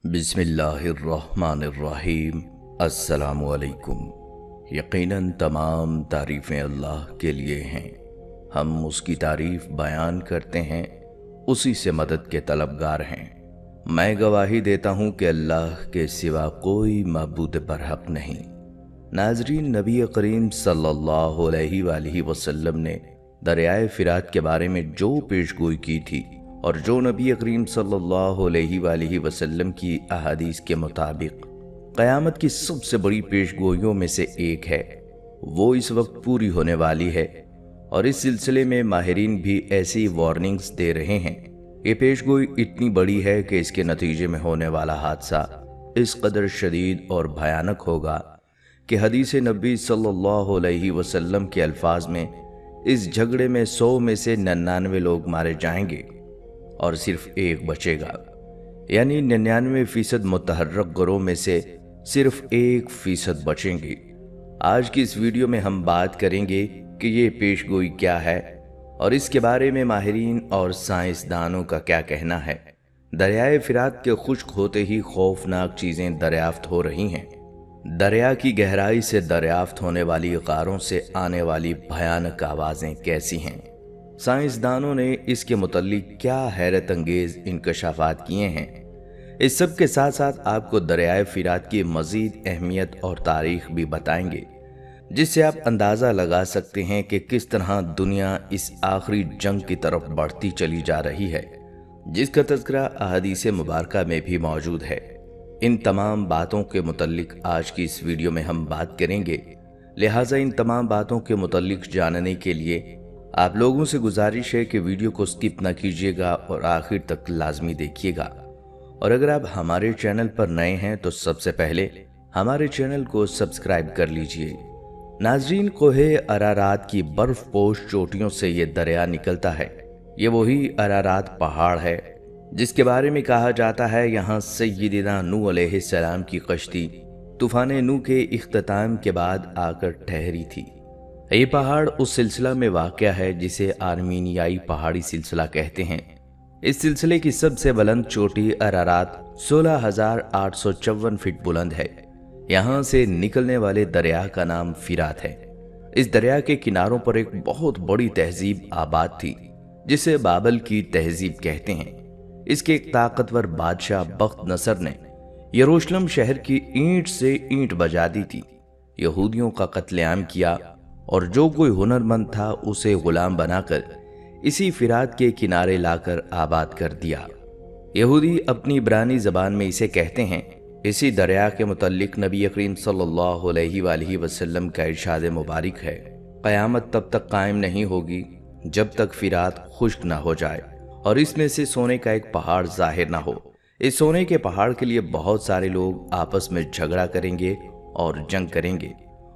بسم اللہ الرحمن الرحیم۔ السلام علیکم۔ یقیناً تمام تعریفیں اللہ کے لیے ہیں، ہم اس کی تعریف بیان کرتے ہیں، اسی سے مدد کے طلبگار ہیں۔ میں گواہی دیتا ہوں کہ اللہ کے سوا کوئی معبود برحق نہیں۔ ناظرین، نبی کریم صلی اللہ علیہ وآلہ وسلم نے دریائے فرات کے بارے میں جو پیش گوئی کی تھی اور جو نبی کریم صلی اللہ علیہ وآلہ وسلم کی احادیث کے مطابق قیامت کی سب سے بڑی پیش گوئیوں میں سے ایک ہے، وہ اس وقت پوری ہونے والی ہے، اور اس سلسلے میں ماہرین بھی ایسی وارننگز دے رہے ہیں۔ یہ پیش گوئی اتنی بڑی ہے کہ اس کے نتیجے میں ہونے والا حادثہ اس قدر شدید اور بھیانک ہوگا کہ حدیث نبی صلی اللہ علیہ وسلم کے الفاظ میں اس جھگڑے میں 100 میں سے 99 لوگ مارے جائیں گے اور صرف ایک بچے گا، یعنی 99% متحرک گروہ میں سے صرف 1% بچیں گے۔ آج کی اس ویڈیو میں ہم بات کریں گے کہ یہ پیش گوئی کیا ہے اور اس کے بارے میں ماہرین اور سائنسدانوں کا کیا کہنا ہے۔ دریائے فرات کے خشک ہوتے ہی خوفناک چیزیں دریافت ہو رہی ہیں۔ دریا کی گہرائی سے دریافت ہونے والی غاروں سے آنے والی بھیانک آوازیں کیسی ہیں؟ سائنسدانوں نے اس کے متعلق کیا حیرت انگیز انکشافات کیے ہیں؟ اس سب کے ساتھ ساتھ آپ کو دریائے فرات کی مزید اہمیت اور تاریخ بھی بتائیں گے، جس سے آپ اندازہ لگا سکتے ہیں کہ کس طرح دنیا اس آخری جنگ کی طرف بڑھتی چلی جا رہی ہے، جس کا تذکرہ احادیث مبارکہ میں بھی موجود ہے۔ ان تمام باتوں کے متعلق آج کی اس ویڈیو میں ہم بات کریں گے، لہٰذا ان تمام باتوں کے متعلق جاننے کے لیے آپ لوگوں سے گزارش ہے کہ ویڈیو کو سکپ نہ کیجیے گا اور آخر تک لازمی دیکھیے گا، اور اگر آپ ہمارے چینل پر نئے ہیں تو سب سے پہلے ہمارے چینل کو سبسکرائب کر لیجئے۔ ناظرین، کوہ ارارات کی برف پوش چوٹیوں سے یہ دریا نکلتا ہے۔ یہ وہی ارارات پہاڑ ہے جس کے بارے میں کہا جاتا ہے یہاں سیدنا نوح علیہ السلام کی کشتی طوفان نوح کے اختتام کے بعد آ کر ٹھہری تھی۔ یہ پہاڑ اس سلسلہ میں واقع ہے جسے آرمینیائی پہاڑی سلسلہ کہتے ہیں۔ اس سلسلے کی سب سے بلند چوٹی ارارات 16,854 فٹ بلند ہے۔ یہاں سے نکلنے والے دریا کا نام فرات ہے۔ اس دریا کے کناروں پر ایک بہت بڑی تہذیب آباد تھی جسے بابل کی تہذیب کہتے ہیں۔ اس کے ایک طاقتور بادشاہ بخت نصر نے یروشلم شہر کی اینٹ سے اینٹ بجا دی تھی، یہودیوں کا قتل عام کیا اور جو کوئی ہنرمند تھا اسے غلام بنا کر اسی فرات کے کنارے لا کر آباد کر دیا۔ یہودی اپنی عبرانی زبان میں اسے کہتے ہیں۔ اسی دریا کے متعلق نبی کریم صلی اللہ علیہ وآلہ وسلم کا ارشاد مبارک ہے، قیامت تب تک قائم نہیں ہوگی جب تک فرات خشک نہ ہو جائے اور اس میں سے سونے کا ایک پہاڑ ظاہر نہ ہو۔ اس سونے کے پہاڑ کے لیے بہت سارے لوگ آپس میں جھگڑا کریں گے اور جنگ کریں گے،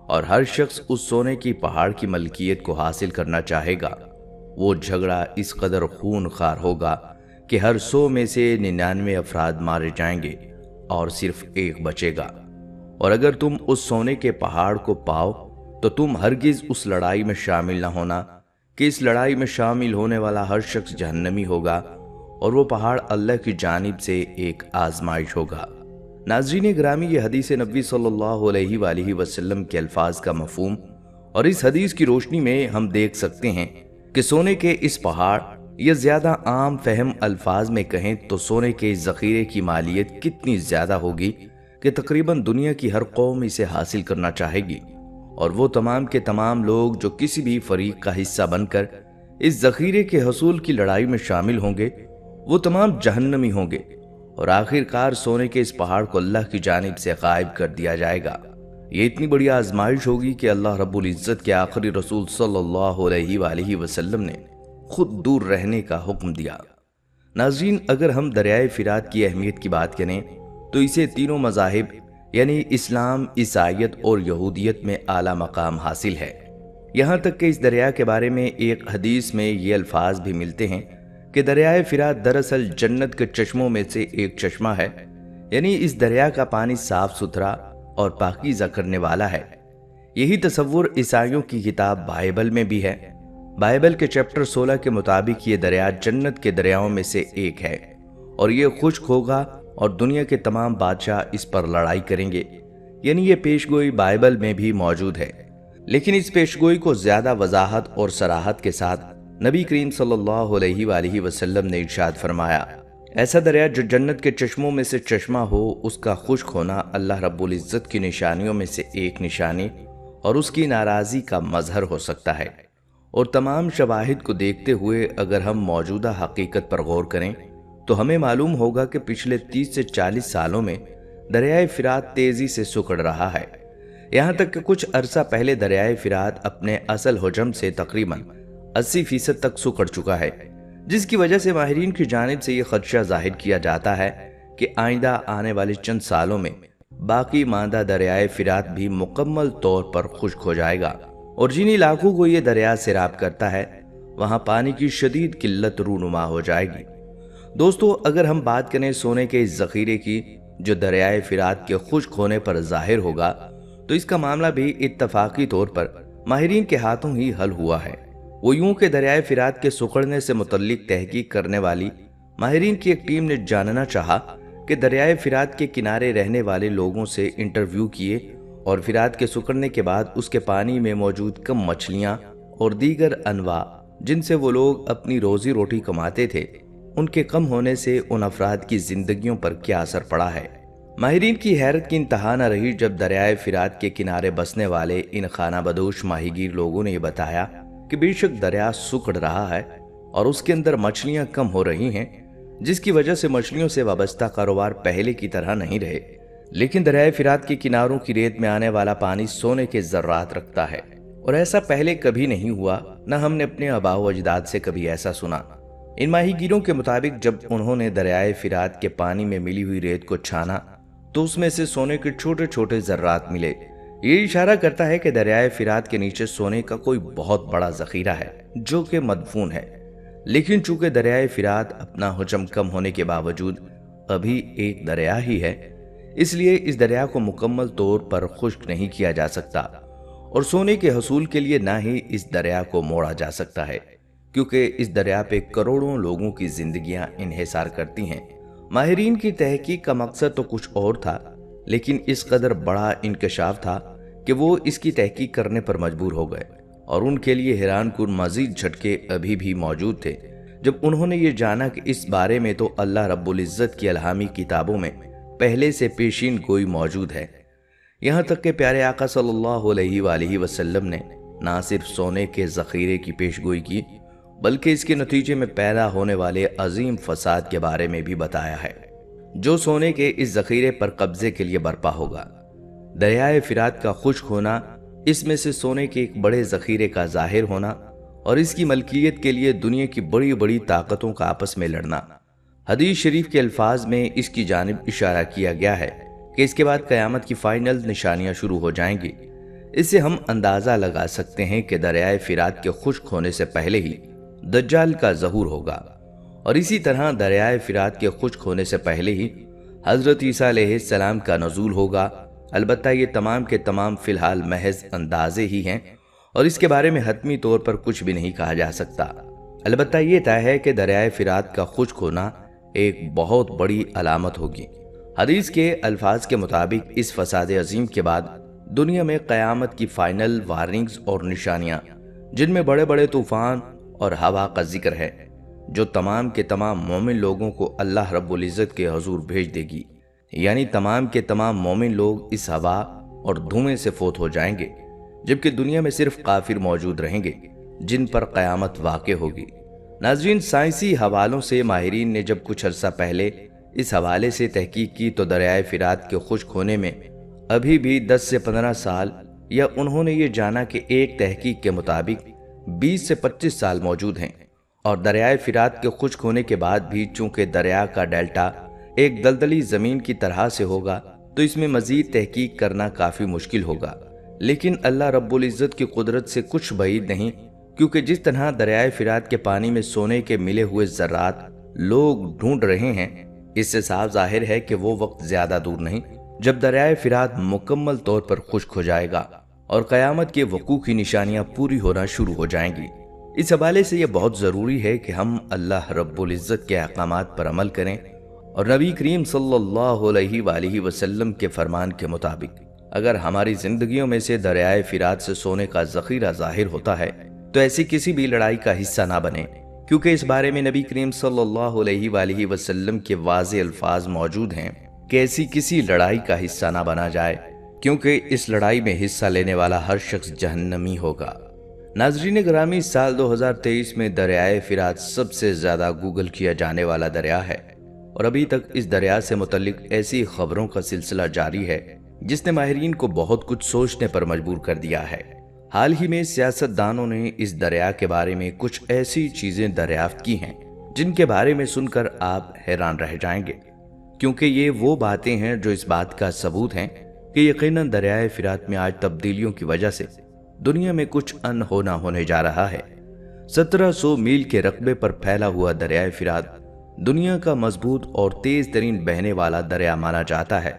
اور ہر شخص اس سونے کی پہاڑ کی ملکیت کو حاصل کرنا چاہے گا۔ وہ جھگڑا اس قدر خون خار ہوگا کہ ہر 100 میں سے 99 افراد مارے جائیں گے اور صرف ایک بچے گا، اور اگر تم اس سونے کے پہاڑ کو پاؤ تو تم ہرگز اس لڑائی میں شامل نہ ہونا کہ اس لڑائی میں شامل ہونے والا ہر شخص جہنمی ہوگا، اور وہ پہاڑ اللہ کی جانب سے ایک آزمائش ہوگا۔ ناظرین گرامی، یہ حدیث نبی صلی اللہ علیہ وآلہ وسلم کے الفاظ کا مفہوم، اور اس حدیث کی روشنی میں ہم دیکھ سکتے ہیں کہ سونے کے اس پہاڑ، یا زیادہ عام فہم الفاظ میں کہیں تو سونے کے اس ذخیرے کی مالیت کتنی زیادہ ہوگی کہ تقریباً دنیا کی ہر قوم اسے حاصل کرنا چاہے گی، اور وہ تمام کے تمام لوگ جو کسی بھی فریق کا حصہ بن کر اس ذخیرے کے حصول کی لڑائی میں شامل ہوں گے وہ تمام جہنمی ہوں گے، اور آخر کار سونے کے اس پہاڑ کو اللہ کی جانب سے غائب کر دیا جائے گا۔ یہ اتنی بڑی آزمائش ہوگی کہ اللہ رب العزت کے آخری رسول صلی اللہ علیہ وآلہ وسلم نے خود دور رہنے کا حکم دیا۔ ناظرین، اگر ہم دریائے فرات کی اہمیت کی بات کریں تو اسے تینوں مذاہب یعنی اسلام، عیسائیت اور یہودیت میں اعلیٰ مقام حاصل ہے۔ یہاں تک کہ اس دریا کے بارے میں ایک حدیث میں یہ الفاظ بھی ملتے ہیں کہ دریائے فرات دراصل جنت کے چشموں میں سے ایک چشمہ ہے، یعنی اس دریا کا پانی صاف ستھرا اور پاکیزہ کرنے والا ہے۔ یہی تصور عیسائیوں کی کتاب بائبل میں بھی ہے۔ بائبل کے چیپٹر 16 کے مطابق یہ دریا جنت کے دریاؤں میں سے ایک ہے، اور یہ خشک ہوگا اور دنیا کے تمام بادشاہ اس پر لڑائی کریں گے، یعنی یہ پیشگوئی بائبل میں بھی موجود ہے۔ لیکن اس پیشگوئی کو زیادہ وضاحت اور صراحت کے ساتھ نبی کریم صلی اللہ علیہ وآلہ وسلم نے ارشاد فرمایا، ایسا دریا جو جنت کے چشموں میں سے چشمہ ہو، اس کا خشک ہونا اللہ رب العزت کی نشانیوں میں سے ایک نشانی اور اس کی ناراضی کا مظہر ہو سکتا ہے۔ اور تمام شواہد کو دیکھتے ہوئے اگر ہم موجودہ حقیقت پر غور کریں تو ہمیں معلوم ہوگا کہ پچھلے 30 سے 40 سالوں میں دریائے فرات تیزی سے سکڑ رہا ہے، یہاں تک کہ کچھ عرصہ پہلے دریائے فرات اپنے اصل حجم سے تقریباً 80% تک سکڑ چکا ہے، جس کی وجہ سے ماہرین کی جانب سے یہ خدشہ ظاہر کیا جاتا ہے کہ آئندہ آنے والے چند سالوں میں باقی ماندہ دریائے فرات بھی مکمل طور پر خشک ہو جائے گا، اور جن علاقوں کو یہ دریا سیراب کرتا ہے وہاں پانی کی شدید قلت رونما ہو جائے گی۔ دوستو، اگر ہم بات کریں سونے کے اس ذخیرے کی جو دریائے فرات کے خشک ہونے پر ظاہر ہوگا، تو اس کا معاملہ بھی اتفاقی طور پر ماہرین کے ہاتھوں ہی حل ہوا ہے۔ وہ یوں کہ دریائے فرات کے سکڑنے سے متعلق تحقیق کرنے والی ماہرین کی ایک ٹیم نے جاننا چاہا کہ دریائے فرات کے کنارے رہنے والے لوگوں سے انٹرویو کیے اور فرات کے سکڑنے کے بعد اس کے پانی میں موجود کم مچھلیاں اور دیگر انواع جن سے وہ لوگ اپنی روزی روٹی کماتے تھے، ان کے کم ہونے سے ان افراد کی زندگیوں پر کیا اثر پڑا ہے۔ ماہرین کی حیرت کی انتہا نہ رہی جب دریائے فرات کے کنارے بسنے والے ان خانہ بدوش ماہی گیر لوگوں نے یہ بتایا کہ بے شک دریا سکڑ رہا ہے اور اس کے اندر مچھلیاں کم ہو رہی ہیں، جس کی وجہ سے مچھلیوں سے وابستہ کاروبار پہلے کی طرح نہیں رہے، لیکن دریائے فرات کے کناروں کی ریت میں آنے والا پانی سونے کے ذرات رکھتا ہے، اور ایسا پہلے کبھی نہیں ہوا، نہ ہم نے اپنے آباء و اجداد سے کبھی ایسا سنا۔ ان ماہی گیروں کے مطابق جب انہوں نے دریائے فرات کے پانی میں ملی ہوئی ریت کو چھانا تو اس میں سے سونے کے چھوٹے چھوٹے ذرات ملے۔ یہ اشارہ کرتا ہے کہ دریائے فرات کے نیچے سونے کا کوئی بہت بڑا ذخیرہ ہے جو کہ مدفون ہے، لیکن چونکہ دریائے فرات اپنا حجم کم ہونے کے باوجود ابھی ایک دریا ہی ہے، اس لیے اس دریا کو مکمل طور پر خشک نہیں کیا جا سکتا، اور سونے کے حصول کے لیے نہ ہی اس دریا کو موڑا جا سکتا ہے، کیونکہ اس دریا پہ کروڑوں لوگوں کی زندگیاں انحصار کرتی ہیں۔ ماہرین کی تحقیق کا مقصد تو کچھ اور تھا، لیکن اس قدر بڑا انکشاف تھا کہ وہ اس کی تحقیق کرنے پر مجبور ہو گئے، اور ان کے لیے حیران کن مزید جھٹکے ابھی بھی موجود تھے جب انہوں نے یہ جانا کہ اس بارے میں تو اللہ رب العزت کی الہامی کتابوں میں پہلے سے پیشین گوئی موجود ہے۔ یہاں تک کہ پیارے آقا صلی اللہ علیہ وآلہ وسلم نے نہ صرف سونے کے ذخیرے کی پیشگوئی کی بلکہ اس کے نتیجے میں پیدا ہونے والے عظیم فساد کے بارے میں بھی بتایا ہے جو سونے کے اس ذخیرے پر قبضے کے لیے برپا ہوگا۔ دریائے فرات کا خشک ہونا، اس میں سے سونے کے ایک بڑے ذخیرے کا ظاہر ہونا اور اس کی ملکیت کے لیے دنیا کی بڑی بڑی طاقتوں کا آپس میں لڑنا، حدیث شریف کے الفاظ میں اس کی جانب اشارہ کیا گیا ہے کہ اس کے بعد قیامت کی فائنل نشانیاں شروع ہو جائیں گی۔ اس سے ہم اندازہ لگا سکتے ہیں کہ دریائے فرات کے خشک ہونے سے پہلے ہی دجال کا ظہور ہوگا، اور اسی طرح دریائے فرات کے خشک ہونے سے پہلے ہی حضرت عیسیٰ علیہ السلام کا نزول ہوگا۔ البتہ یہ تمام کے تمام فی الحال محض اندازے ہی ہیں اور اس کے بارے میں حتمی طور پر کچھ بھی نہیں کہا جا سکتا۔ البتہ یہ طے ہے کہ دریائے فرات کا خشک ہونا ایک بہت بڑی علامت ہوگی۔ حدیث کے الفاظ کے مطابق اس فساد عظیم کے بعد دنیا میں قیامت کی فائنل وارننگز اور نشانیاں، جن میں بڑے بڑے طوفان اور ہوا کا ذکر ہے، جو تمام کے تمام مومن لوگوں کو اللہ رب العزت کے حضور بھیج دے گی، یعنی تمام کے تمام مومن لوگ اس ہوا اور دھوئیں سے فوت ہو جائیں گے، جبکہ دنیا میں صرف کافر موجود رہیں گے جن پر قیامت واقع ہوگی۔ ناظرین، سائنسی حوالوں سے ماہرین نے جب کچھ عرصہ پہلے اس حوالے سے تحقیق کی تو دریائے فرات کے خشک ہونے میں ابھی بھی 10 سے 15 سال، یا انہوں نے یہ جانا کہ ایک تحقیق کے مطابق 20 سے 25 سال موجود ہیں، اور دریائے فرات کے خشک ہونے کے بعد بھی چونکہ دریا کا ڈیلٹا ایک دلدلی زمین کی طرح سے ہوگا تو اس میں مزید تحقیق کرنا کافی مشکل ہوگا، لیکن اللہ رب العزت کی قدرت سے کچھ بعید نہیں، کیونکہ جس طرح دریائے فرات کے پانی میں سونے کے ملے ہوئے ذرات لوگ ڈھونڈ رہے ہیں، اس سے صاف ظاہر ہے کہ وہ وقت زیادہ دور نہیں جب دریائے فرات مکمل طور پر خشک ہو جائے گا اور قیامت کے وقوع کی نشانیاں پوری ہونا شروع ہو جائیں گی۔ اس حوالے سے یہ بہت ضروری ہے کہ ہم اللہ رب العزت کے احکامات پر عمل کریں اور نبی کریم صلی اللہ علیہ وآلہ وسلم کے فرمان کے مطابق اگر ہماری زندگیوں میں سے دریائے فرات سے سونے کا ذخیرہ ظاہر ہوتا ہے تو ایسی کسی بھی لڑائی کا حصہ نہ بنے، کیونکہ اس بارے میں نبی کریم صلی اللہ علیہ وآلہ وسلم کے واضح الفاظ موجود ہیں کہ ایسی کسی لڑائی کا حصہ نہ بنا جائے، کیونکہ اس لڑائی میں حصہ لینے والا ہر شخص جہنمی ہوگا۔ ناظرین گرامی، سال 2023 میں دریائے فرات سب سے زیادہ گوگل کیا جانے والا دریا ہے، اور ابھی تک اس دریا سے متعلق ایسی خبروں کا سلسلہ جاری ہے جس نے ماہرین کو بہت کچھ سوچنے پر مجبور کر دیا ہے۔ حال ہی میں سیاست دانوں نے اس دریا کے بارے میں کچھ ایسی چیزیں دریافت کی ہیں جن کے بارے میں سن کر آپ حیران رہ جائیں گے، کیونکہ یہ وہ باتیں ہیں جو اس بات کا ثبوت ہیں کہ یقیناً دریائے فرات میں آج تبدیلیوں کی وجہ سے دنیا میں کچھ انہونا ہونے جا رہا ہے۔ 1700 میل کے رقبے پر پھیلا ہوا دریائے فرات دنیا کا مضبوط اور تیز ترین بہنے والا دریا مانا جاتا ہے۔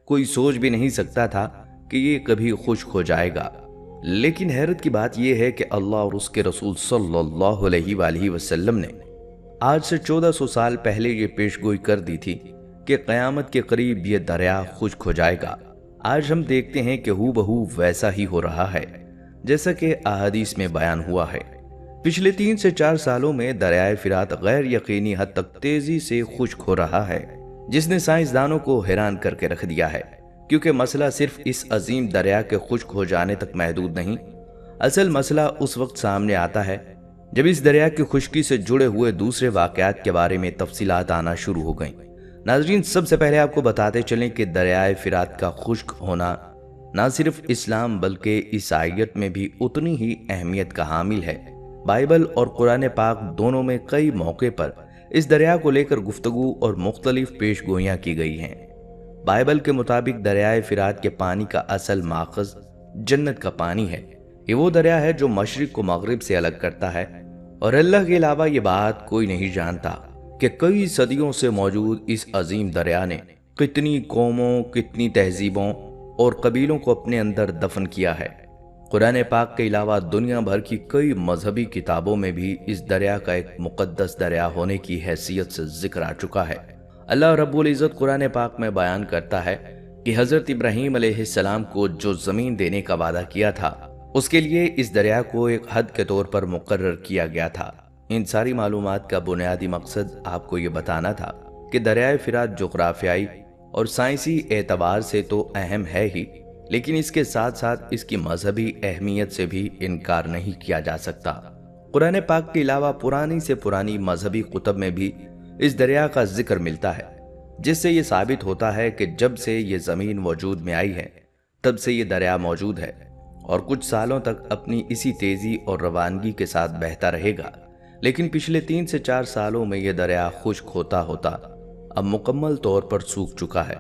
کوئی سوچ بھی نہیں سکتا تھا کہ یہ کبھی خشک ہو جائے گا، لیکن حیرت کی بات یہ ہے کہ اللہ اور اس کے رسول صلی اللہ علیہ وآلہ وسلم نے آج سے 1400 سال پہلے یہ پیش گوئی کر دی تھی کہ قیامت کے قریب یہ دریا خشک ہو جائے گا۔ آج ہم دیکھتے ہیں کہ ہو بہو ویسا ہی ہو رہا ہے جیسا کہ احادیث میں بیان ہوا ہے۔ پچھلے 3 سے 4 سالوں میں دریائے فرات غیر یقینی حد تک تیزی سے خشک ہو رہا ہے، جس نے سائنسدانوں کو حیران کر کے رکھ دیا ہے، کیونکہ مسئلہ صرف اس عظیم دریا کے خشک ہو جانے تک محدود نہیں۔ اصل مسئلہ اس وقت سامنے آتا ہے جب اس دریا کی خشکی سے جڑے ہوئے دوسرے واقعات کے بارے میں تفصیلات آنا شروع ہو گئیں۔ ناظرین، سب سے پہلے آپ کو بتاتے چلیں کہ دریائے فرات کا خشک ہونا نہ صرف اسلام بلکہ عیسائیت میں بھی اتنی ہی اہمیت کا حامل ہے۔ بائبل اور قرآن پاک دونوں میں کئی موقع پر اس دریا کو لے کر گفتگو اور مختلف پیش گوئیاں کی گئی ہیں۔ بائبل کے مطابق دریائے فرات کے پانی کا اصل ماخذ جنت کا پانی ہے۔ یہ وہ دریا ہے جو مشرق کو مغرب سے الگ کرتا ہے، اور اللہ کے علاوہ یہ بات کوئی نہیں جانتا کہ کئی صدیوں سے موجود اس عظیم دریا نے کتنی قوموں، کتنی تہذیبوں اور قبیلوں کو اپنے اندر دفن کیا ہے۔ قرآن پاک کے علاوہ دنیا بھر کی کئی مذہبی کتابوں میں بھی اس دریا کا ایک مقدس دریا ہونے کی حیثیت سے ذکر آ چکا ہے۔ اللہ رب العزت قرآن پاک میں بیان کرتا ہے کہ حضرت ابراہیم علیہ السلام کو جو زمین دینے کا وعدہ کیا تھا، اس کے لیے اس دریا کو ایک حد کے طور پر مقرر کیا گیا تھا۔ ان ساری معلومات کا بنیادی مقصد آپ کو یہ بتانا تھا کہ دریائے فرات جغرافیائی اور سائنسی اعتبار سے تو اہم ہے ہی، لیکن اس کے ساتھ ساتھ اس کی مذہبی اہمیت سے بھی انکار نہیں کیا جا سکتا۔ قرآن پاک کے علاوہ پرانی سے پرانی مذہبی کتب میں بھی اس دریا کا ذکر ملتا ہے، جس سے یہ ثابت ہوتا ہے کہ جب سے یہ زمین وجود میں آئی ہے تب سے یہ دریا موجود ہے اور کچھ سالوں تک اپنی اسی تیزی اور روانگی کے ساتھ بہتا رہے گا۔ لیکن پچھلے 3 سے 4 سالوں میں یہ دریا خشک ہوتا ہوتا اب مکمل طور پر سوکھ چکا ہے،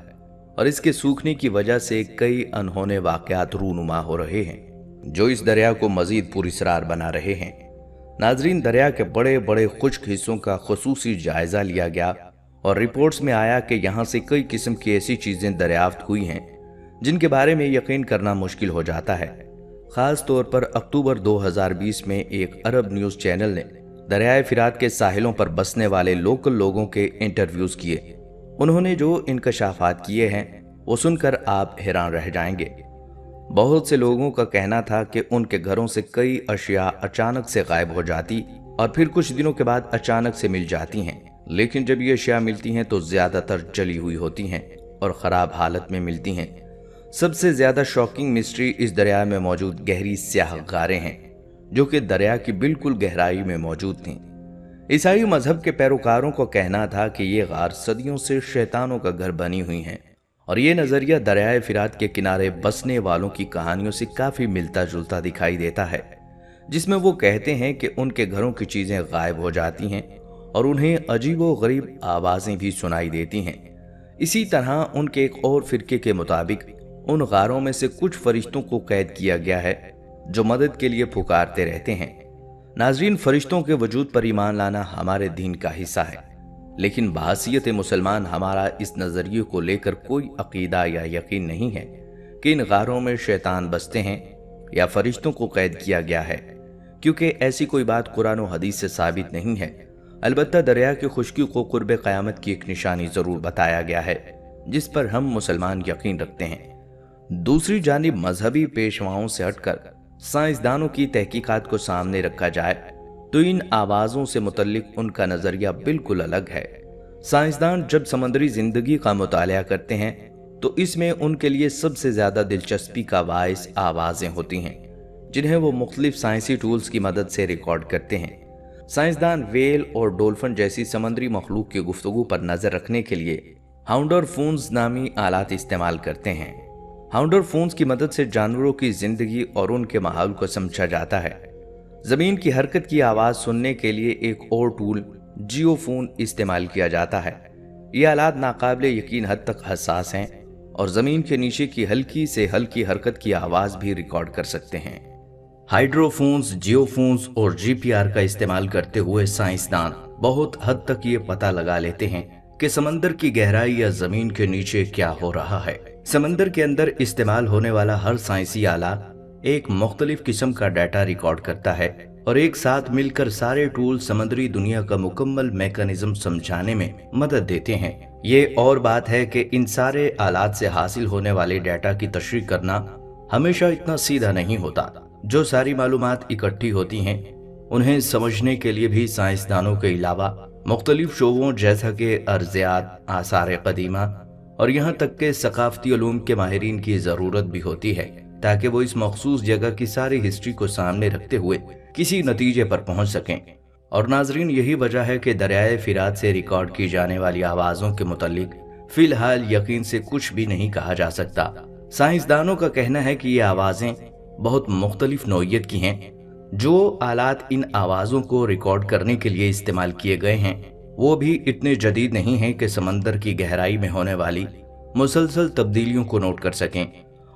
اور اس کے سوکھنے کی وجہ سے کئی انہونے واقعات رونما ہو رہے ہیں جو اس دریا کو مزید پراسرار بنا رہے ہیں۔ ناظرین، دریا کے بڑے بڑے خشک حصوں کا خصوصی جائزہ لیا گیا اور رپورٹس میں آیا کہ یہاں سے کئی قسم کی ایسی چیزیں دریافت ہوئی ہیں جن کے بارے میں یقین کرنا مشکل ہو جاتا ہے۔ خاص طور پر اکتوبر 2020 میں ایک عرب نیوز چینل نے دریائے فرات کے ساحلوں پر بسنے والے لوکل لوگوں کے انٹرویوز کیے۔ انہوں نے جو انکشافات کیے ہیں وہ سن کر آپ حیران رہ جائیں گے۔ بہت سے لوگوں کا کہنا تھا کہ ان کے گھروں سے کئی اشیاء اچانک سے غائب ہو جاتی اور پھر کچھ دنوں کے بعد اچانک سے مل جاتی ہیں، لیکن جب یہ اشیاء ملتی ہیں تو زیادہ تر جلی ہوئی ہوتی ہیں اور خراب حالت میں ملتی ہیں۔ سب سے زیادہ شاکنگ مسٹری اس دریا میں موجود گہری سیاہ غاریں ہیں جو کہ دریا کی بالکل گہرائی میں موجود تھیں۔ عیسائی مذہب کے پیروکاروں کو کہنا تھا کہ یہ غار صدیوں سے شیطانوں کا گھر بنی ہوئی ہیں، اور یہ نظریہ دریائے فرات کے کنارے بسنے والوں کی کہانیوں سے کافی ملتا جلتا دکھائی دیتا ہے، جس میں وہ کہتے ہیں کہ ان کے گھروں کی چیزیں غائب ہو جاتی ہیں اور انہیں عجیب و غریب آوازیں بھی سنائی دیتی ہیں۔ اسی طرح ان کے ایک اور فرقے کے مطابق ان غاروں میں سے کچھ فرشتوں کو قید کیا گیا ہے جو مدد کے لیے پکارتے رہتے ہیں۔ ناظرین، فرشتوں کے وجود پر ایمان لانا ہمارے دین کا حصہ ہے، لیکن بحیثیت مسلمان ہمارا اس نظریے کو لے کر کوئی عقیدہ یا یقین نہیں ہے کہ ان غاروں میں شیطان بستے ہیں یا فرشتوں کو قید کیا گیا ہے، کیونکہ ایسی کوئی بات قرآن و حدیث سے ثابت نہیں ہے۔ البتہ دریا کی خشکی کو قرب قیامت کی ایک نشانی ضرور بتایا گیا ہے جس پر ہم مسلمان یقین رکھتے ہیں۔ دوسری جانب مذہبی پیشواؤں سے ہٹ کر سائنسدانوں کی تحقیقات کو سامنے رکھا جائے تو ان آوازوں سے متعلق ان کا نظریہ بالکل الگ ہے۔ سائنسدان جب سمندری زندگی کا مطالعہ کرتے ہیں تو اس میں ان کے لیے سب سے زیادہ دلچسپی کا باعث آوازیں ہوتی ہیں جنہیں وہ مختلف سائنسی ٹولز کی مدد سے ریکارڈ کرتے ہیں۔ سائنسدان ویل اور ڈولفن جیسی سمندری مخلوق کی گفتگو پر نظر رکھنے کے لیے ہاؤنڈر فونز نامی آلات استعمال کرتے ہیں۔ ہاؤنڈر فونز کی مدد سے جانوروں کی زندگی اور ان کے ماحول کو سمجھا جاتا ہے۔ زمین کی حرکت کی آواز سننے کے لیے ایک اور ٹول جیو فون استعمال کیا جاتا ہے۔ یہ آلات ناقابل یقین حد تک حساس ہیں اور زمین کے نیچے کی ہلکی سے ہلکی حرکت کی آواز بھی ریکارڈ کر سکتے ہیں۔ ہائیڈرو فونز، جیو فونز اور جی پی آر کا استعمال کرتے ہوئے سائنسدان بہت حد تک یہ پتہ لگا لیتے ہیں کہ سمندر کی گہرائی یا زمین کے نیچے کیا ہو رہا ہے۔ سمندر کے اندر استعمال ہونے والا ہر سائنسی آلہ ایک مختلف قسم کا ڈیٹا ریکارڈ کرتا ہے اور ایک ساتھ مل کر سارے ٹول سمندری دنیا کا مکمل میکانزم سمجھانے میں مدد دیتے ہیں۔ یہ اور بات ہے کہ ان سارے آلات سے حاصل ہونے والے ڈیٹا کی تشریح کرنا ہمیشہ اتنا سیدھا نہیں ہوتا۔ جو ساری معلومات اکٹھی ہوتی ہیں انہیں سمجھنے کے لیے بھی سائنسدانوں کے علاوہ مختلف شعبوں جیسا کہ ارضیات، آثار قدیمہ اور یہاں تک کہ ثقافتی علوم کے ماہرین کی ضرورت بھی ہوتی ہے تاکہ وہ اس مخصوص جگہ کی ساری ہسٹری کو سامنے رکھتے ہوئے کسی نتیجے پر پہنچ سکیں۔ اور ناظرین، یہی وجہ ہے کہ دریائے فرات سے ریکارڈ کی جانے والی آوازوں کے متعلق فی الحال یقین سے کچھ بھی نہیں کہا جا سکتا۔ سائنسدانوں کا کہنا ہے کہ یہ آوازیں بہت مختلف نوعیت کی ہیں۔ جو آلات ان آوازوں کو ریکارڈ کرنے کے لیے استعمال کیے گئے ہیں وہ بھی اتنے جدید نہیں ہیں کہ سمندر کی گہرائی میں ہونے والی مسلسل تبدیلیوں کو نوٹ کر سکیں،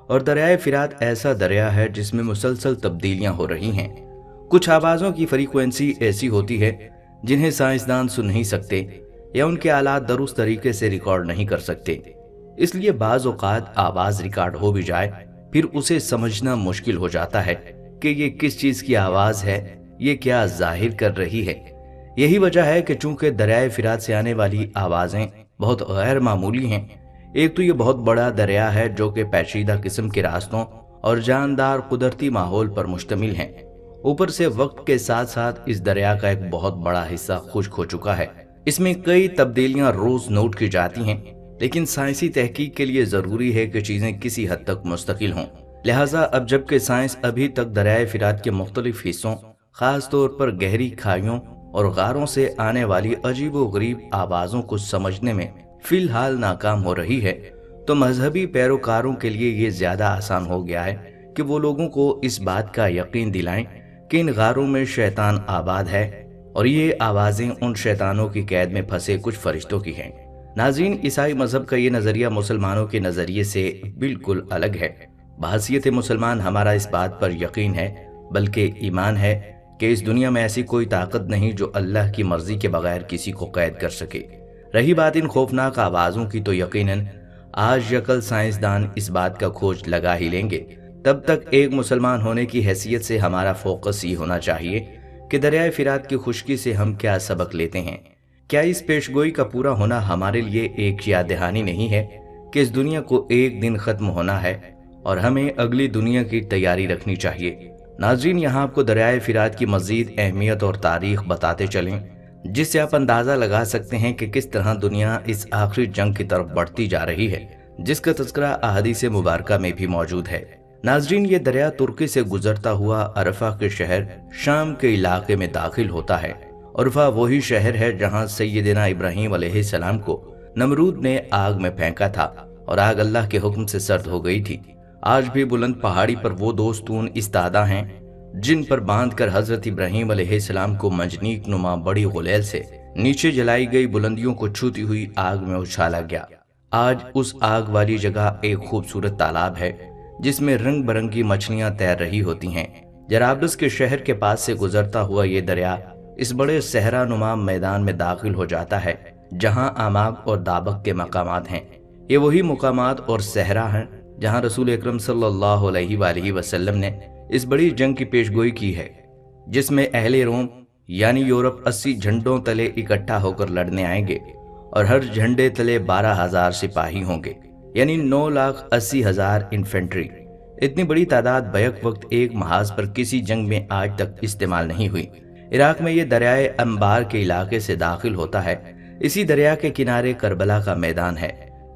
اور دریائے فرات ایسا دریا ہے جس میں مسلسل تبدیلیاں ہو رہی ہیں۔ کچھ آوازوں کی فریکوینسی ایسی ہوتی ہے جنہیں سائنسدان سن نہیں سکتے یا ان کے آلات درست طریقے سے ریکارڈ نہیں کر سکتے، اس لیے بعض اوقات آواز ریکارڈ ہو بھی جائے پھر اسے سمجھنا مشکل ہو جاتا ہے کہ یہ کس چیز کی آواز ہے، یہ کیا ظاہر کر رہی ہے۔ یہی وجہ ہے کہ چونکہ دریائے فرات سے آنے والی آوازیں بہت غیر معمولی ہیں، ایک تو یہ بہت بڑا دریا ہے جو کہ پیچیدہ قسم کے راستوں اور جاندار قدرتی ماحول پر مشتمل ہیں، اوپر سے وقت کے ساتھ ساتھ اس دریا کا ایک بہت بڑا حصہ خشک ہو چکا ہے۔ اس میں کئی تبدیلیاں روز نوٹ کی جاتی ہیں، لیکن سائنسی تحقیق کے لیے ضروری ہے کہ چیزیں کسی حد تک مستقل ہوں۔ لہٰذا اب جبکہ سائنس ابھی تک دریائے فرات کے مختلف حصوں، خاص طور پر گہری کھائیوں اور غاروں سے آنے والی عجیب و غریب آوازوں کو سمجھنے میں فی الحال ناکام ہو رہی ہے، تو مذہبی پیروکاروں کے لیے یہ زیادہ آسان ہو گیا ہے کہ وہ لوگوں کو اس بات کا یقین دلائیں کہ ان غاروں میں شیطان آباد ہے اور یہ آوازیں ان شیطانوں کی قید میں پھنسے کچھ فرشتوں کی ہیں۔ ناظرین، عیسائی مذہب کا یہ نظریہ مسلمانوں کے نظریے سے بالکل الگ ہے۔ بحیثیت مسلمان ہمارا اس بات پر یقین ہے، بلکہ ایمان ہے کہ اس دنیا میں ایسی کوئی طاقت نہیں جو اللہ کی مرضی کے بغیر کسی کو قید کر سکے۔ رہی بات ان خوفناک آوازوں کی، تو یقیناً آج یا کل سائنسدان اس بات کا کھوج لگا ہی لیں گے۔ تب تک ایک مسلمان ہونے کی حیثیت سے ہمارا فوکس یہ ہونا چاہیے کہ دریائے فرات کی خشکی سے ہم کیا سبق لیتے ہیں۔ کیا اس پیشگوئی کا پورا ہونا ہمارے لیے ایک یاد دہانی نہیں ہے کہ اس دنیا کو ایک دن ختم ہونا ہے اور ہمیں اگلی دنیا کی تیاری رکھنی چاہیے؟ ناظرین، یہاں آپ کو دریائے فرات کی مزید اہمیت اور تاریخ بتاتے چلیں، جس سے آپ اندازہ لگا سکتے ہیں کہ کس طرح دنیا اس آخری جنگ کی طرف بڑھتی جا رہی ہے، جس کا تذکرہ احادیث مبارکہ میں بھی موجود ہے۔ ناظرین، یہ دریا ترکی سے گزرتا ہوا عرفہ کے شہر شام کے علاقے میں داخل ہوتا ہے۔ عرفہ وہی شہر ہے جہاں سیدنا ابراہیم علیہ السلام کو نمرود نے آگ میں پھینکا تھا اور آگ اللہ کے حکم سے سرد ہو گئی تھی۔ آج بھی بلند پہاڑی پر وہ دو ستون استادہ ہیں جن پر باندھ کر حضرت ابراہیم علیہ السلام کو منجنیق نما بڑی غلیل سے نیچے جلائی گئی بلندیوں کو چھوتی ہوئی آگ میں اچھالا گیا۔ آج اس آگ والی جگہ ایک خوبصورت تالاب ہے جس میں رنگ برنگی مچھلیاں تیر رہی ہوتی ہیں۔ جرابلس کے شہر کے پاس سے گزرتا ہوا یہ دریا اس بڑے صحرا نما میدان میں داخل ہو جاتا ہے جہاں آماق اور دابق کے مقامات ہیں۔ یہ وہی مقامات اور صحرا ہیں جہاں رسول اکرم صلی اللہ علیہ وآلہ وسلم نے اس بڑی جنگ کی پیشگوئی کی ہے، جس میں اہل روم یعنی یورپ 80 جھنڈوں تلے اکٹھا ہو کر لڑنے آئیں گے اور ہر جھنڈے تلے 12,000 سپاہی ہوں گے، یعنی 9,80,000 انفینٹری۔ اتنی بڑی تعداد بیک وقت ایک محاذ پر کسی جنگ میں آج تک استعمال نہیں ہوئی۔ عراق میں یہ دریائے انبار کے علاقے سے داخل ہوتا ہے۔ اسی دریا کے کنارے کربلا کا میدان ہے،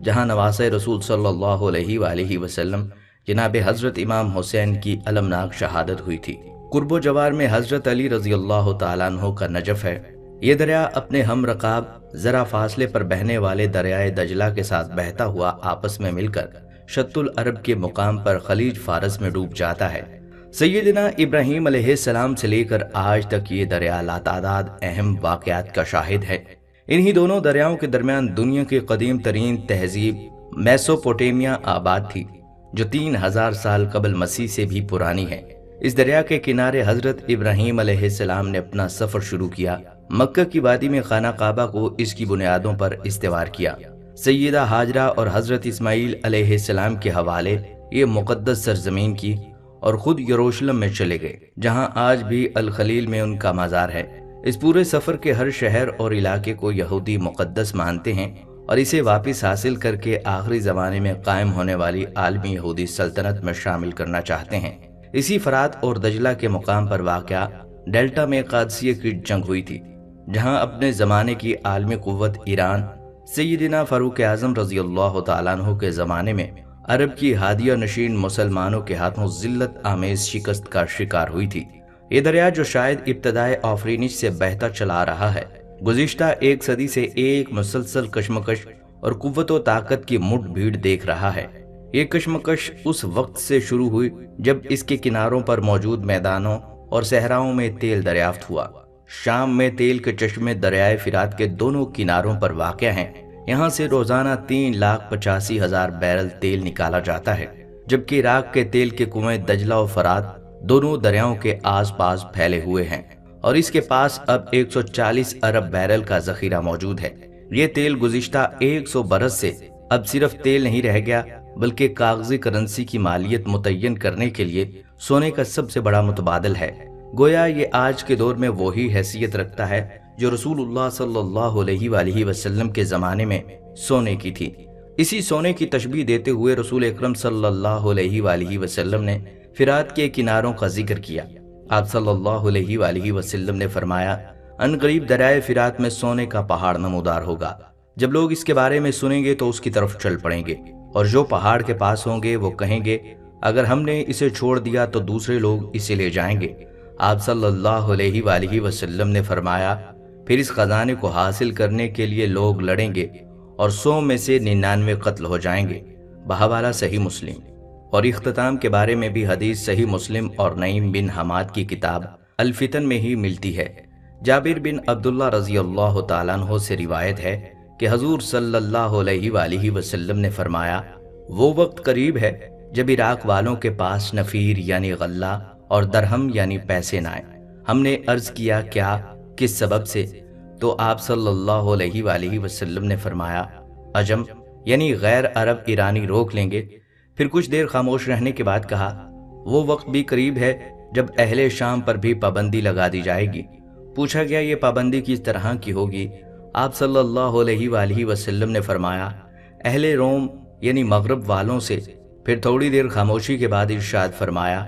جہاں نواسۂ رسول صلی اللہ علیہ وآلہ وسلم جناب حضرت امام حسین کی المناک شہادت ہوئی تھی۔ قرب و جوار میں حضرت علی رضی اللہ تعالیٰ عنہ کا نجف ہے۔ یہ دریا اپنے ہم رکاب ذرا فاصلے پر بہنے والے دریائے دجلہ کے ساتھ بہتا ہوا آپس میں مل کر شط العرب کے مقام پر خلیج فارس میں ڈوب جاتا ہے۔ سیدنا ابراہیم علیہ السلام سے لے کر آج تک یہ دریا لاتعداد اہم واقعات کا شاہد ہے۔ انہی دونوں دریاؤں کے درمیان دنیا کی قدیم ترین تہذیب میسوپوٹیمیا آباد تھی، جو 3000 سال قبل مسیح سے بھی پرانی ہے۔ اس دریا کے کنارے حضرت ابراہیم علیہ السلام نے اپنا سفر شروع کیا۔ مکہ کی وادی میں خانہ کعبہ کو اس کی بنیادوں پر استوار کیا۔ سیدہ ہاجرہ اور حضرت اسماعیل علیہ السلام کے حوالے یہ مقدس سرزمین کی اور خود یروشلم میں چلے گئے، جہاں آج بھی الخلیل میں ان کا مزار ہے۔ اس پورے سفر کے ہر شہر اور علاقے کو یہودی مقدس مانتے ہیں اور اسے واپس حاصل کر کے آخری زمانے میں قائم ہونے والی عالمی یہودی سلطنت میں شامل کرنا چاہتے ہیں۔ اسی فرات اور دجلہ کے مقام پر واقع ڈیلٹا میں قادسیہ کی جنگ ہوئی تھی، جہاں اپنے زمانے کی عالمی قوت ایران سیدنا فاروق اعظم رضی اللہ تعالیٰ عنہ کے زمانے میں عرب کی ہادیہ نشین مسلمانوں کے ہاتھوں ذلت آمیز شکست کا شکار ہوئی تھی۔ یہ دریا جو شاید ابتدائے آفرینش سے بہتا چلا رہا ہے، گزشتہ 1 صدی سے ایک مسلسل کشمکش اور قوت و طاقت کی مٹ بھیڑ دیکھ رہا ہے۔ یہ کشمکش اس وقت سے شروع ہوئی جب اس کے کناروں پر موجود میدانوں اور صحراؤں میں تیل دریافت ہوا۔ شام میں تیل کے چشمے دریائے فرات کے دونوں کناروں پر واقع ہیں۔ یہاں سے روزانہ 3,85,000 بیرل تیل نکالا جاتا ہے، جبکہ عراق کے تیل کے کنویں دجلہ و فرات دونوں دریاؤں کے آس پاس پھیلے ہوئے ہیں، اور اس کے پاس اب 140 ارب بیرل کا ذخیرہ موجود ہے۔ یہ تیل گزشتہ 100 برس سے اب صرف تیل نہیں رہ گیا، بلکہ کاغذی کرنسی کی مالیت متعین کرنے کے لیے سونے کا سب سے بڑا متبادل ہے۔ گویا یہ آج کے دور میں وہی حیثیت رکھتا ہے جو رسول اللہ صلی اللہ علیہ وآلہ وسلم کے زمانے میں سونے کی تھی۔ اسی سونے کی تشبیہ دیتے ہوئے رسول اکرم صلی اللہ علیہ وآلہ وسلم نے فرات کے کناروں کا ذکر کیا۔ آپ صلی اللہ علیہ وآلہ وسلم نے فرمایا، ان قریب دریائے فرات میں سونے کا پہاڑ نمودار ہوگا۔ جب لوگ اس کے بارے میں سنیں گے تو اس کی طرف چل پڑیں گے، اور جو پہاڑ کے پاس ہوں گے وہ کہیں گے، اگر ہم نے اسے چھوڑ دیا تو دوسرے لوگ اسے لے جائیں گے۔ آپ صلی اللہ علیہ وآلہ وسلم نے فرمایا، پھر اس خزانے کو حاصل کرنے کے لیے لوگ لڑیں گے اور 100 میں سے 99 قتل ہو جائیں گے۔ بحوالہ صحیح مسلم۔ اور اختتام کے بارے میں بھی حدیث صحیح مسلم اور نعیم بن حماد کی کتاب الفتن میں ہی ملتی ہے۔ جابر بن عبداللہ رضی اللہ تعالیٰ عنہ سے روایت ہے کہ حضور صلی اللہ علیہ وآلہ وسلم نے فرمایا، وہ وقت قریب ہے جب عراق والوں کے پاس نفیر یعنی غلہ اور درہم یعنی پیسے نہ آئیں۔ ہم نے عرض کیا، کیا، کس سبب سے؟ تو آپ صلی اللہ علیہ وآلہ وسلم نے فرمایا، عجم یعنی غیر عرب ایرانی روک لیں گے۔ پھر کچھ دیر خاموش رہنے کے بعد کہا، وہ وقت بھی قریب ہے جب اہل شام پر بھی پابندی لگا دی جائے گی۔ پوچھا گیا، یہ پابندی کس طرح کی ہوگی؟ آپ صلی اللہ علیہ وآلہ وسلم نے فرمایا، اہل روم یعنی مغرب والوں سے۔ پھر تھوڑی دیر خاموشی کے بعد ارشاد فرمایا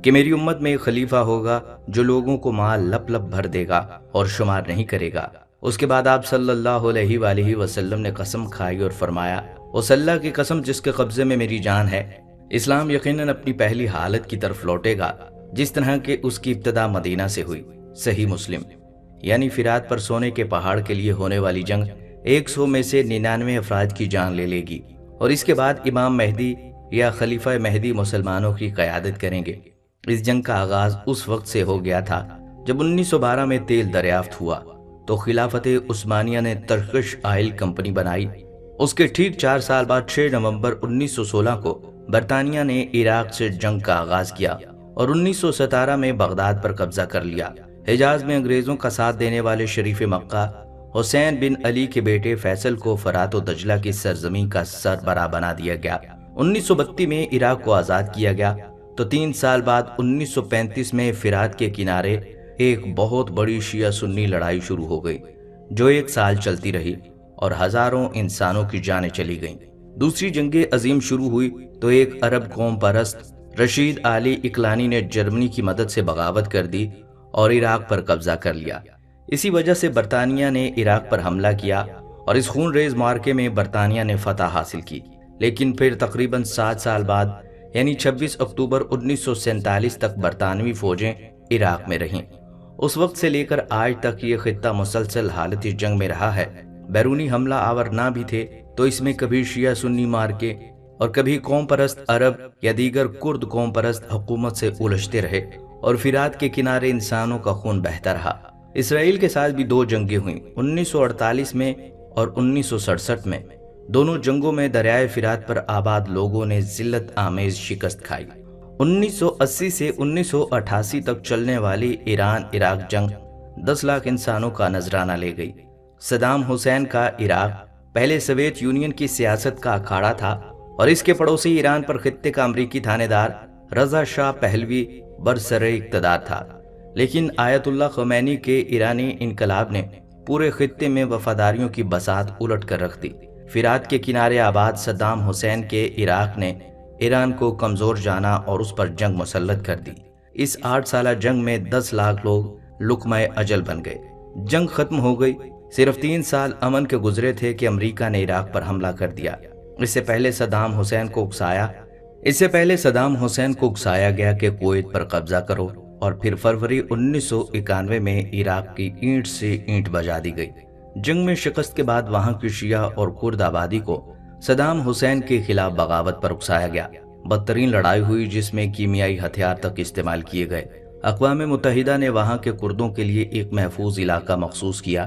کہ میری امت میں ایک خلیفہ ہوگا جو لوگوں کو مال لپ لپ بھر دے گا اور شمار نہیں کرے گا۔ اس کے بعد آپ صلی اللہ علیہ وآلہ وسلم نے قسم کھائی اور فرمایا، اس اللہ کی قسم جس کے قبضے میں میری جان ہے، اسلام یقیناً اپنی پہلی حالت کی طرف لوٹے گا جس طرح کہ اس کی ابتدا مدینہ سے ہوئی۔ صحیح مسلم۔ یعنی فرات پر سونے کے پہاڑ کے لیے ہونے والی جنگ 100 میں سے 99 افراد کی جان لے لے گی، اور اس کے بعد امام مہدی یا خلیفہ مہدی مسلمانوں کی قیادت کریں گے۔ اس جنگ کا آغاز اس وقت سے ہو گیا تھا جب 1912 میں تیل دریافت ہوا تو خلافت عثمانیہ نے ترکش آئل کمپنی بنائی۔ اس کے ٹھیک 4 سال بعد 6 نومبر 1916 کو برطانیہ نے عراق سے جنگ کا آغاز کیا اور 1917 میں بغداد پر قبضہ کر لیا۔ حجاز میں انگریزوں کا ساتھ دینے والے شریف مکہ حسین بن علی کے بیٹے فیصل کو فرات و دجلہ کی سرزمین کا سربراہ بنا دیا گیا۔ 1932 میں عراق کو آزاد کیا گیا تو 3 سال بعد 1935 میں فرات کے کنارے ایک بہت بڑی شیعہ سنی لڑائی شروع ہو گئی جو 1 سال چلتی رہی اور ہزاروں انسانوں کی جانیں چلی گئیں۔ دوسری جنگ عظیم شروع ہوئی تو ایک عرب قوم پرست رشید علی اکلانی نے جرمنی کی مدد سے بغاوت کر دی اور عراق پر قبضہ کر لیا۔ اسی وجہ سے برطانیہ نے عراق پر حملہ کیا اور اس خون ریز معرکے میں برطانیہ نے فتح حاصل کی، لیکن پھر تقریباً 7 سال بعد یعنی 26 اکتوبر 1947 تک برطانوی فوجیں عراق میں رہیں۔ اس وقت سے لے کر آج تک یہ خطہ مسلسل حالت جنگ میں رہا ہے۔ بیرونی حملہ آور نہ بھی تھے تو اس میں کبھی شیعہ سنی مارکے اور کبھی قوم پرست عرب یا دیگر کرد قوم پرست حکومت سے الجھتے رہے اور فرات کے کنارے انسانوں کا خون بہتا رہا۔ اسرائیل کے ساتھ بھی 2 جنگیں ہوئیں، 1948 میں اور 1967 میں۔ دونوں جنگوں میں دریائے فرات پر آباد لوگوں نے ذلت آمیز شکست کھائی۔ 1980 سے 1988 تک چلنے والی ایران عراق جنگ 10 لاکھ انسانوں کا نذرانہ لے گئی۔ صدام حسین کا عراق پہلے سوویت یونین کی سیاست کا اکھاڑا تھا اور اس کے پڑوسی ایران پر خطے کا امریکی تھانے دار رضا شاہ پہلوی برسر اقتدار تھا، لیکن آیت اللہ خمینی کے ایرانی انقلاب نے پورے خطے میں وفاداریوں کی بساط الٹ کر رکھ دی۔ فرات کے کنارے آباد صدام حسین کے عراق نے ایران کو کمزور جانا اور اس پر جنگ مسلط کر دی۔ اس 8 سالہ جنگ میں 10 لاکھ لوگ لقمہ اجل بن گئے۔ جنگ ختم ہو گئی، صرف 3 سال امن کے گزرے تھے کہ امریکہ نے عراق پر حملہ کر دیا۔ اس سے پہلے صدام حسین کو اکسایا گیا کہ کویت پر قبضہ کرو، اور پھر فروری 1991 میں عراق کی اینٹ سے اینٹ بجا دی گئی۔ جنگ میں شکست کے بعد وہاں کی شیعہ اور کرد آبادی کو صدام حسین کے خلاف بغاوت پر اکسایا گیا۔ بدترین لڑائی ہوئی جس میں کیمیائی ہتھیار تک استعمال کیے گئے۔ اقوام متحدہ نے وہاں کے کردوں کے لیے ایک محفوظ علاقہ مخصوص کیا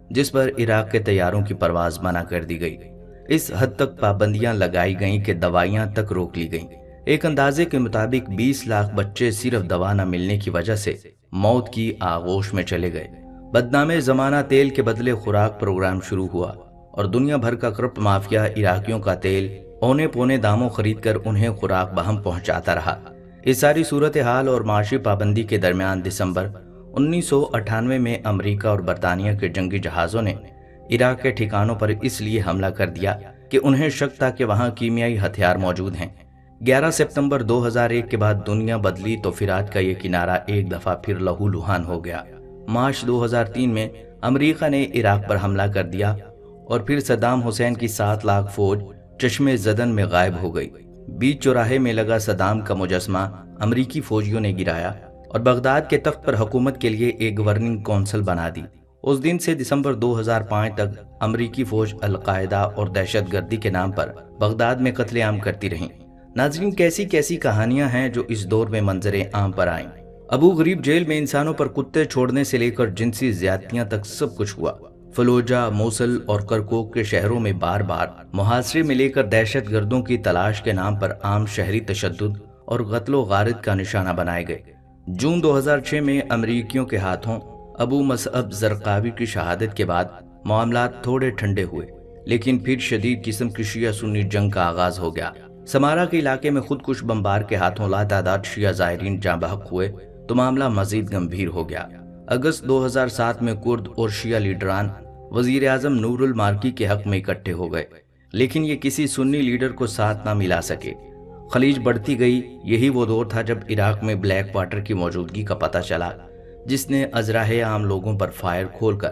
جس پر عراق کے طیاروں کی پرواز منع کر دی گئی۔ اس حد تک پابندیاں لگائی گئیں کہ دوائیاں تک روک لی گئیں۔ ایک اندازے کے مطابق 20 لاکھ بچے صرف دوا نہ ملنے کی وجہ سے موت کی آغوش میں چلے گئے۔ بدنام زمانہ تیل کے بدلے خوراک پروگرام شروع ہوا اور دنیا بھر کا کرپٹ مافیا عراقیوں کا تیل اونے پونے داموں خرید کر انہیں خوراک بہم پہنچاتا رہا۔ اس ساری صورتحال اور معاشی پابندی کے درمیان دسمبر 1998 میں امریکہ اور برطانیہ کے جنگی جہازوں نے عراق کے ٹھکانوں پر اس لیے حملہ کر دیا کہ انہیں شک تھا کہ وہاں کیمیائی ہتھیار موجود ہیں۔ 11 ستمبر 2001 کے بعد دنیا بدلی تو فرات کا یہ کنارہ ایک دفعہ پھر لہو لہان ہو گیا۔ مارچ 2003 میں امریکہ نے عراق پر حملہ کر دیا اور پھر صدام حسین کی 7 لاکھ فوج چشمے زدن میں غائب ہو گئی۔ بیچ چوراہے میں لگا صدام کا مجسمہ امریکی فوجیوں نے گرایا اور بغداد کے تخت پر حکومت کے لیے ایک گورننگ کونسل بنا دی۔ اس دن سے دسمبر 2005 تک امریکی فوج القاعدہ اور دہشت گردی کے نام پر بغداد میں قتل عام کرتی رہیں۔ ناظرین، کیسی کیسی کہانیاں ہیں جو اس دور میں منظر عام پر آئیں۔ ابو غریب جیل میں انسانوں پر کتے چھوڑنے سے لے کر جنسی زیادتیاں تک سب کچھ ہوا۔ فلوجہ، موصل اور کرکوک کے شہروں میں بار بار محاصرے میں لے کر دہشت گردوں کی تلاش کے نام پر عام شہری تشدد اور قتل و غارت کا نشانہ بنائے گئے۔ جون 2006 میں امریکیوں کے ہاتھوں ابو مصعب زرقاوی کی شہادت کے بعد معاملات تھوڑے ٹھنڈے ہوئے، لیکن پھر شدید قسم کی شیعہ سنی جنگ کا آغاز ہو گیا۔ سمارا کے علاقے میں خودکش بمبار کے ہاتھوں لاتعداد شیعہ زائرین جاں بحق ہوئے تو معاملہ مزید گمبھیر ہو گیا۔ اگست 2007 میں کرد اور شیعہ لیڈران وزیر اعظم نور المالکی کے حق میں اکٹھے ہو گئے، لیکن یہ کسی سنی لیڈر کو ساتھ نہ ملا سکے۔ خلیج بڑھتی گئی۔ یہی وہ دور تھا جب عراق میں بلیک واٹر کی موجودگی کا پتہ چلا، جس نے ازراہ عام لوگوں پر فائر کھول کر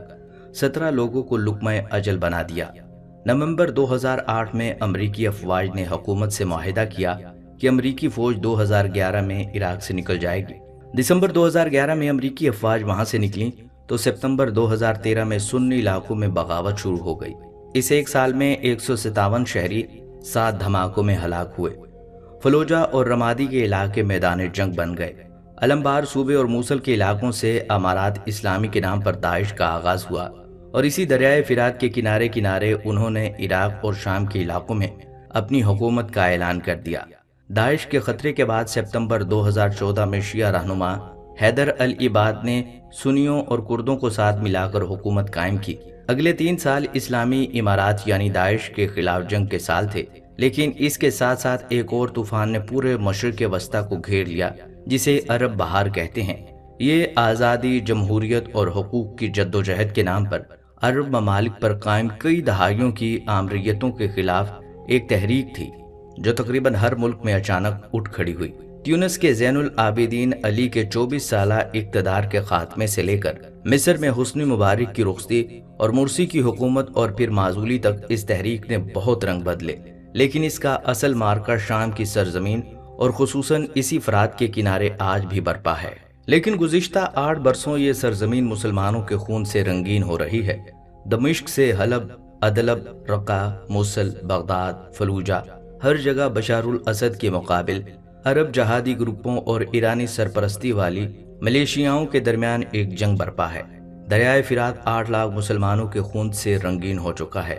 17 لوگوں کو لقمہ اجل بنا دیا۔ نومبر 2008 میں امریکی افواج نے حکومت سے معاہدہ کیا کہ امریکی فوج 2011 میں عراق سے نکل جائے گی۔ دسمبر 2011 میں امریکی افواج وہاں سے نکلیں تو ستمبر 2013 میں سنی علاقوں میں بغاوت شروع ہو گئی۔ اس 1 سال میں 157 شہری 7 دھماکوں میں ہلاک ہوئے۔ فلوجہ اور رمادی کے علاقے میدان جنگ بن گئے۔ علمبار صوبے اور موصل کے علاقوں سے امارات اسلامی کے نام پر داعش کا آغاز ہوا، اور اسی دریائے فرات کے کنارے کنارے انہوں نے عراق اور شام کے علاقوں میں اپنی حکومت کا اعلان کر دیا۔ داعش کے خطرے کے بعد ستمبر 2014 میں شیعہ رہنما حیدر العباد نے سنیوں اور کردوں کو ساتھ ملا کر حکومت قائم کی۔ اگلے 3 سال اسلامی امارات یعنی داعش کے خلاف جنگ کے سال تھے، لیکن اس کے ساتھ ساتھ ایک اور طوفان نے پورے مشرق وسطیٰ کو گھیر لیا جسے عرب بہار کہتے ہیں۔ یہ آزادی، جمہوریت اور حقوق کی جدوجہد کے نام پر عرب ممالک پر قائم کئی دہائیوں کی آمریتوں کے خلاف ایک تحریک تھی جو تقریباً ہر ملک میں اچانک اٹھ کھڑی ہوئی۔ تیونس کے زین العابدین علی کے 24 سالہ اقتدار کے خاتمے سے لے کر مصر میں حسنی مبارک کی رخصتی اور مرسی کی حکومت اور پھر معزولی تک اس تحریک نے بہت رنگ بدلے، لیکن اس کا اصل مارکا شام کی سرزمین اور خصوصاً اسی فرات کے کنارے آج بھی برپا ہے۔ لیکن گزشتہ 8 برسوں یہ سرزمین مسلمانوں کے خون سے رنگین ہو رہی ہے۔ دمشق سے حلب، ادلب، رقہ، موصل، بغداد، فلوجہ، ہر جگہ بشار الاسد کے مقابل عرب جہادی گروپوں اور ایرانی سرپرستی والی ملیشیاؤں کے درمیان ایک جنگ برپا ہے۔ دریائے فرات 8 لاکھ مسلمانوں کے خون سے رنگین ہو چکا ہے۔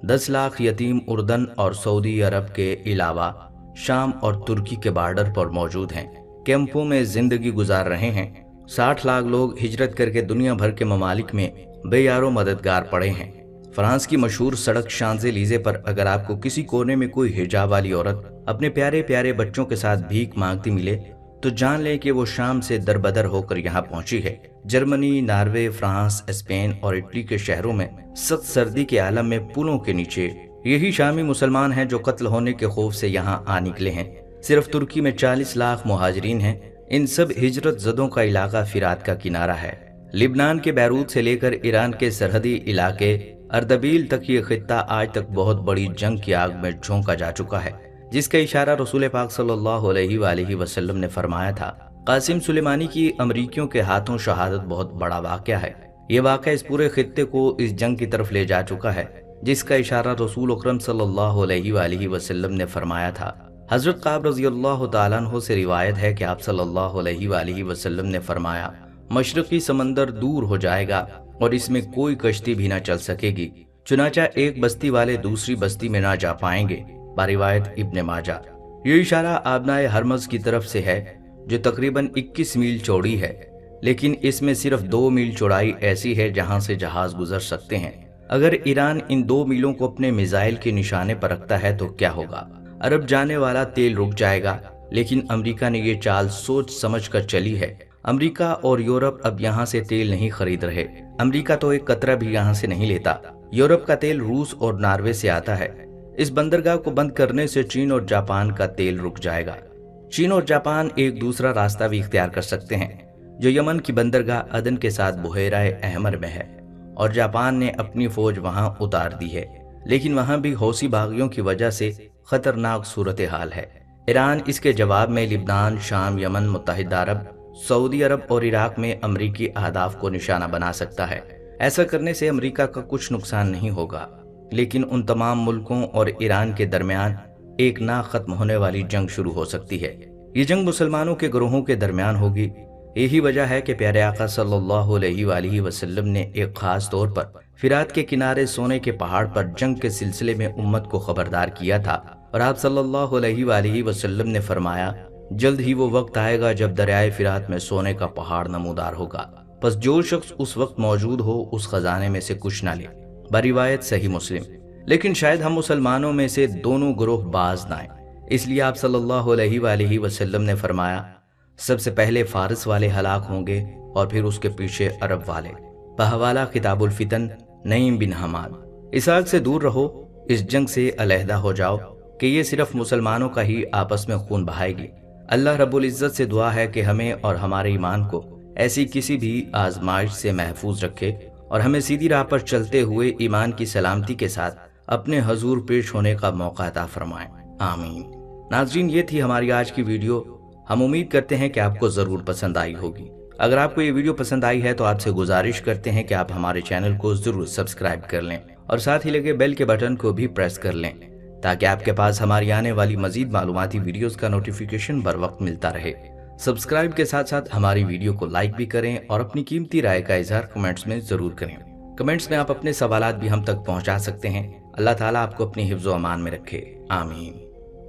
10 لاکھ یتیم اردن اور سعودی عرب کے علاوہ شام اور ترکی کے بارڈر پر موجود ہیں، کیمپوں میں زندگی گزار رہے ہیں۔ 60 لاکھ لوگ ہجرت کر کے دنیا بھر کے ممالک میں بے یار و مددگار پڑے ہیں۔ فرانس کی مشہور سڑک شانزے لیزے پر اگر آپ کو کسی کونے میں کوئی حجاب والی عورت اپنے پیارے پیارے بچوں کے ساتھ بھیک مانگتی ملے تو جان لیں کہ وہ شام سے دربدر ہو کر یہاں پہنچی ہے۔ جرمنی، ناروے، فرانس، اسپین اور اٹلی کے شہروں میں سخت سردی کے عالم میں پلوں کے نیچے یہی شامی مسلمان ہیں جو قتل ہونے کے خوف سے یہاں آ نکلے ہیں۔ صرف ترکی میں 40 لاکھ مہاجرین ہیں۔ ان سب ہجرت زدوں کا علاقہ فرات کا کنارہ ہے۔ لبنان کے بیروت سے لے کر ایران کے سرحدی علاقے اردبیل تک یہ خطہ آج تک بہت بڑی جنگ کی آگ میں جھونکا جا چکا ہے، جس کا اشارہ رسول پاک صلی اللہ علیہ وآلہ وسلم نے فرمایا تھا۔ قاسم سلیمانی کی امریکیوں کے ہاتھوں شہادت بہت بڑا واقعہ ہے۔ یہ واقعہ اس پورے خطے کو اس جنگ کی طرف لے جا چکا ہے جس کا اشارہ رسول اکرم صلی اللہ علیہ وآلہ وسلم نے فرمایا تھا۔ حضرت قعب رضی اللہ تعالیٰ عنہ سے روایت ہے کہ آپ صلی اللہ علیہ وآلہ وسلم نے فرمایا، مشرقی سمندر دور ہو جائے گا اور اس میں کوئی کشتی بھی نہ چل سکے گی، چنانچہ ایک بستی والے دوسری بستی میں نہ جا پائیں گے، بروایت ابن ماجہ۔ یہ اشارہ آبنائے ہرمز کی طرف سے ہے جو تقریباً 21 میل چوڑی ہے، لیکن اس میں صرف 2 میل چوڑائی ایسی ہے جہاں سے جہاز گزر سکتے ہیں۔ اگر ایران ان 2 میلوں کو اپنے میزائل کے نشانے پر رکھتا ہے تو کیا ہوگا؟ عرب جانے والا تیل رک جائے گا، لیکن امریکہ نے یہ چال سوچ سمجھ کر چلی ہے۔ امریکہ اور یورپ اب یہاں سے تیل نہیں خرید رہے۔ امریکہ تو ایک قطرہ بھی یہاں سے نہیں لیتا۔ یورپ کا تیل روس اور ناروے سے آتا ہے۔ اس بندرگاہ کو بند کرنے سے چین اور جاپان کا تیل رک جائے گا۔ چین اور جاپان ایک دوسرا راستہ بھی اختیار کر سکتے ہیں جو یمن کی بندرگاہ عدن کے ساتھ بحیرہ احمر میں ہے، اور جاپان نے اپنی فوج وہاں اتار دی ہے، لیکن وہاں بھی حوثی باغیوں کی وجہ سے خطرناک صورتحال ہے۔ ایران اس کے جواب میں لبنان، شام، یمن، متحدہ عرب، سعودی عرب اور عراق میں امریکی اہداف کو نشانہ بنا سکتا ہے۔ ایسا کرنے سے امریکہ کا کچھ نقصان نہیں ہوگا، لیکن ان تمام ملکوں اور ایران کے درمیان ایک نہ ختم ہونے والی جنگ شروع ہو سکتی ہے۔ یہ جنگ مسلمانوں کے گروہوں کے درمیان ہوگی۔ یہی وجہ ہے کہ پیارے آقا صلی اللہ علیہ وآلہ وسلم نے ایک خاص طور پر فرات کے کنارے سونے کے پہاڑ پر جنگ کے سلسلے میں امت کو خبردار کیا تھا، اور آپ صلی اللہ علیہ وآلہ وسلم نے فرمایا، جلد ہی وہ وقت آئے گا جب دریائے فرات میں سونے کا پہاڑ نمودار ہوگا، پس جو شخص اس وقت موجود ہو اس خزانے میں سے کچھ نہ لے، بروایت صحیح مسلم۔ لیکن شاید ہم مسلمانوں میں سے دونوں گروہ باز نہ آئیں، اس لیے آپ صلی اللہ علیہ وآلہ وسلم نے فرمایا، سب سے پہلے فارس والے ہلاک ہوں گے اور پھر اس کے پیچھے عرب والے۔ بحوالہ کتاب الفتن، نعیم بن حماد۔ اس آگ سے دور رہو، اس جنگ سے علیحدہ ہو جاؤ کہ یہ صرف مسلمانوں کا ہی آپس میں خون بہائے گی۔ اللہ رب العزت سے دعا ہے کہ ہمیں اور ہمارے ایمان کو ایسی کسی بھی آزمائش سے محفوظ رکھے اور ہمیں سیدھی راہ پر چلتے ہوئے ایمان کی سلامتی کے ساتھ اپنے حضور پیش ہونے کا موقع عطا فرمائیں، آمین۔ ناظرین، یہ تھی ہماری آج کی ویڈیو۔ ہم امید کرتے ہیں کہ آپ کو ضرور پسند آئی ہوگی۔ اگر آپ کو یہ ویڈیو پسند آئی ہے تو آپ سے گزارش کرتے ہیں کہ آپ ہمارے چینل کو ضرور سبسکرائب کر لیں اور ساتھ ہی لگے بیل کے بٹن کو بھی پریس کر لیں تاکہ آپ کے پاس ہماری آنے والی مزید معلوماتی ویڈیوز کا نوٹیفیکیشن بر وقت ملتا رہے۔ سبسکرائب کے ساتھ ساتھ ہماری ویڈیو کو لائک بھی کریں اور اپنی قیمتی رائے کا اظہار کمنٹس میں ضرور کریں۔ کمنٹس میں آپ اپنے سوالات بھی ہم تک پہنچا سکتے ہیں۔ اللہ تعالیٰ آپ کو اپنی حفظ و امان میں رکھے، آمین۔